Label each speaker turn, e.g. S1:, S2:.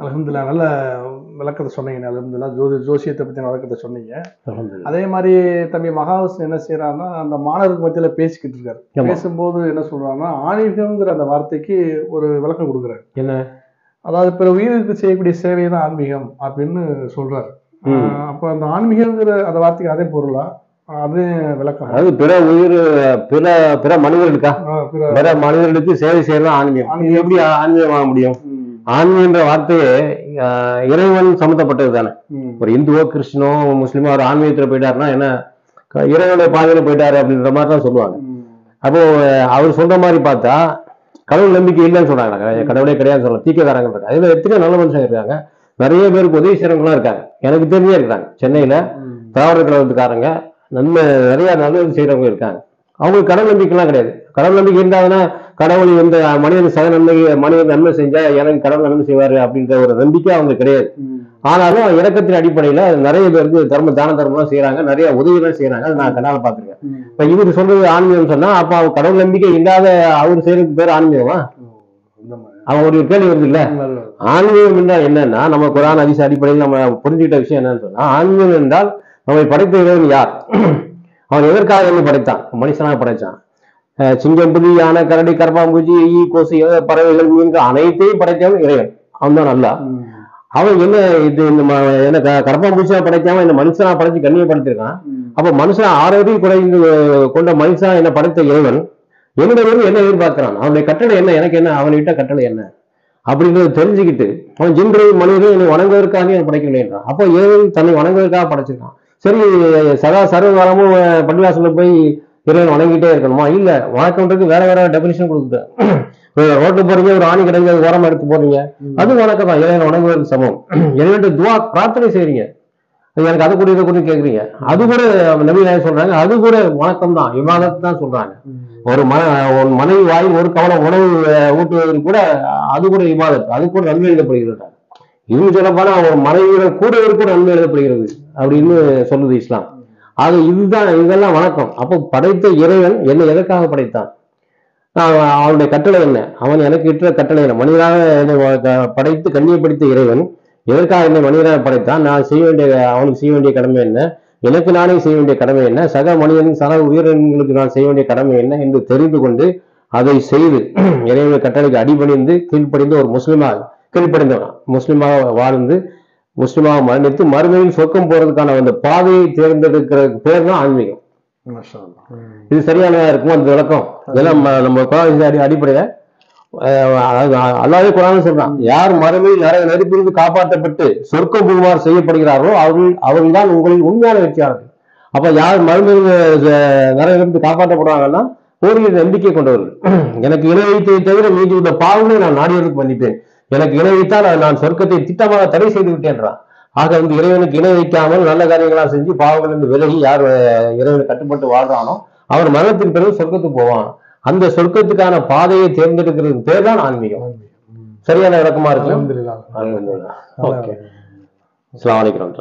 S1: அல்ஹம்துலில்லாஹ் நல்ல விளக்கத்தை சொன்னீங்க. அல்ஹம்துலில்லாஹ் ஜோசியத்தை பத்தி விளக்கத்தை சொன்னீங்க.
S2: அல்ஹம்துலில்லாஹ்.
S1: அதே மாதிரி தம்பி மகாவிஷ்ணு என்ன செய்யறாருன்னா, அந்த மாணவருக்கு மத்தியில பேசிக்கிட்டு இருக்காரு.
S2: ஆமா.
S1: பேசும்போது என்ன சொல்றாருன்னா, ஆன்மீகம்ங்கிற அந்த வார்த்தைக்கு ஒரு விளக்கம் கொடுக்குறாரு.
S2: என்ன?
S1: அதாவது பிற உயிருக்கு செய்யக்கூடிய சேவை தான் ஆன்மீகம் அப்படின்னு சொல்றாரு. அப்ப அந்த ஆன்மீகங்கிற அந்த வார்த்தைக்கு அதே பொருளா? அதே விளக்கம்.
S2: அதாவது பிற உயிர் பிற மனிதர்களுக்கா? பிற மனிதர்களுக்கு சேவை செய்யறது ஆன்மீகம். இது எப்படி ஆன்மீகம் ஆக முடியும்? ஆன்மீகன்ற வார்த்தையே இறைவன் சம்மந்தப்பட்டது தானே. ஒரு இந்துவோ கிறிஸ்டினோ முஸ்லிமோ ஒரு ஆன்மீகத்துல போயிட்டாருன்னா என்ன, இறைவனுடைய பாதையில போயிட்டாரு அப்படின்ற மாதிரி தான் சொல்லுவாங்க. அப்போ அவர் சொல்ற மாதிரி பார்த்தா கடவுள் நம்பிக்கை இல்லைன்னு சொல்றாங்க. கடவுளே கிடையாதுன்னு சொல்லலாம். தீக்கக்காரங்க இருக்காங்க. அதுல எத்தனை நல்ல மனுஷங்க இருக்காங்க. நிறைய பேருக்கு உதவி செய்யறவங்களாம் இருக்காங்க. எனக்கு தெரிஞ்சே இருக்காங்க. சென்னையில தாவர கழகத்துக்காரங்க நன்மை நிறைய நல்லது செய்யறவங்க இருக்காங்க. அவங்களுக்கு கடவுள் நம்பிக்கைலாம் கிடையாது. கடவுள் நம்பிக்கை இருந்தாங்கன்னா கடவுள் இந்த மனிதன் சக மனிதன் நன்மை செஞ்சா எனக்கு கடவுள் நன்மை செய்வாரு அப்படின்ற ஒரு நம்பிக்கை அவங்க கிடையாது. ஆனாலும் இறக்கத்தின் அடிப்படையில நிறைய பேருக்கு தான தர்மம் செய்யறாங்க, நிறைய உதவிகள் செய்யறாங்க. அதை நான் கண்ணால பாத்துருக்கேன். இப்ப இவரு சொல்றது ஆன்மீகம் சொன்னா அப்ப அவர் கடவுள் நம்பிக்கை இல்லாத அவர் செய்யறதுக்கு பேர் ஆன்மீகமா? அவன் ஒரு கேள்வி வருது இல்ல. ஆன்மீகம் என்றால் என்னன்னா, நம்ம குர்ஆன் ஹதீஸ் அடிப்படையில் நம்ம புரிஞ்சுக்கிட்ட விஷயம் என்னன்னு சொன்னா, ஆன்மீகம் என்றால் நம்மை படைத்த இறைவன் யார், அவன் எதற்காக என்ன படைத்தான், மனுஷனாக படைத்தான். சிங்கம், புலி, யானை, கரடி, கரப்பாம்பூச்சி, ஈ, கொசு, பறவைகள், மீன்கள் அனைத்தையும் படைத்தவன் இறைவன். அவன் தான் நல்லா. அவன் என்ன இது என்ன கரப்பாம்பூச்சியா படைக்காம இந்த மனுஷனா படைச்சு கண்ணியப்படுத்திருக்கான். அப்ப மனுஷன் ஆரோக்கியம் குறைந்து கொண்ட மனுஷனா என்ன படைத்த இறைவன் என்னுடைய என்ன எதிர்பார்க்கிறான், அவனுடைய கட்டளை என்ன, எனக்கு என்ன, அவன்கிட்ட கட்டளை என்ன அப்படின்றத தெரிஞ்சுக்கிட்டு அவன் ஜின்றை மனிதர்கள் என்னை வணங்குவதற்காக எனக்கு படைக்கலைன்றான். அப்போ இறைவன் தன்னை வணங்குவதற்காக படைச்சிருக்கான். சரி, சர்வ காலமும் பள்ளிவாசல்ல போய் இறைவன் வணங்கிட்டே இருக்கணுமா? இல்ல, வணக்கம்ன்றது வேற வேற டெபினிஷன் கொடுக்குறேன். ரோட்ல போறீங்க, ஒரு ஆணி கிடையாது, ஓரமா எடுத்து போறீங்க, அது வணக்கம் தான். இறைவன் வணங்குவதற்கு சமம். இறைவன் துவா பிரார்த்தனை செய்றீங்க, எனக்கு அதை கூட இதை கூட கேட்குறீங்க, அது கூட நபி நாயகம் சொல்றாங்க, அது கூட வணக்கம் தான், இபாதத் தான் சொல்றாங்க. ஒரு மனைவி வாயில் ஒரு கவலம் உணவு ஊட்டுவது கூட அது கூட இபாதத், அது கூட நன்மை எழுதப்படுகிறது. இன்னும் சொல்ல போனா ஒரு மனைவியிடம் கூட கூட நன்மை எழுதப்படுகிறது அப்படின்னு சொல்லுது இஸ்லாம். ஆக இதுதான், இதெல்லாம் வணக்கம். அப்போ படைத்த இறைவன் என்னை எதற்காக படைத்தான், அவனுடைய கட்டளை என்ன, அவன் எனக்கு இட்ட கட்டளை என்ன, மனிதனாக என்னை படைத்து கண்ணியப்படுத்த இறைவன் எதற்காக என்னை மனிதனாக படைத்தான், நான் செய்ய வேண்டிய அவனுக்கு செய்ய வேண்டிய கடமை என்ன, எனக்கு நானே செய்ய வேண்டிய கடமை என்ன, சக மனிதன் சக உயிரினங்களுக்கு நான் செய்ய வேண்டிய கடமை என்ன என்று தெரிந்து கொண்டு அதை செய்து இறைவனுடைய கட்டளைக்கு அடிபணிந்து கீழ்ப்படிந்து ஒரு கீழ்ப்படிந்தவன் முஸ்லிமாக வாழ்ந்து முஸ்லிமாக மரணித்து மறுமையில் சொர்க்கம் போறதுக்கான அந்த பாதையை தேர்ந்தெடுக்கிறதுக்கு பேர் தான் ஆன்மீகம். இது சரியானதா இருக்குமா அந்த விளக்கம்? இதெல்லாம் நம்ம குர்ஆன் அடிப்படையில அல்லாஹ்வே குர்ஆன்ல சொல்றான், யார் மறுமையில் நெருப்பிலிருந்து காப்பாற்றப்பட்டு சொர்க்கம் புகுமாறு செய்யப்படுகிறார்களோ அவர்கள் தான் உங்களின் உண்மையான வெற்றியாளர்கள். அப்ப யார் மறுமையில் நரகிலிருந்து காப்பாற்றப்படுறாங்கன்னா ஒரு நம்பிக்கை கொண்டவர்கள். எனக்கு இணை வைத்ததை தவிர மீதி உள்ள பாவங்களை நான் நாடியவருக்கு மன்னிப்பேன், எனக்கு இணை வைத்தால் நான் சொர்க்கத்தை திட்டமாக தடை செய்து விட்டேன்றான். ஆக வந்து இறைவனுக்கு இணை வைக்காமல் நல்ல காரியங்களா செஞ்சு பாவங்களிலிருந்து விலகி யார் இறைவனை கட்டுப்பட்டு வாழ்றானோ அவர் மரணத்தின் பிறகு சொர்க்கத்துக்கு போவான். அந்த சொர்க்கத்துக்கான பாதையை தேர்ந்தெடுக்கிறது பேர் தான் ஆன்மீகம். சரியான விளக்கமா இருக்கு.
S1: அல்ஹம்துலில்லாஹ்.
S2: அஸ்ஸலாமு அலைக்கும்.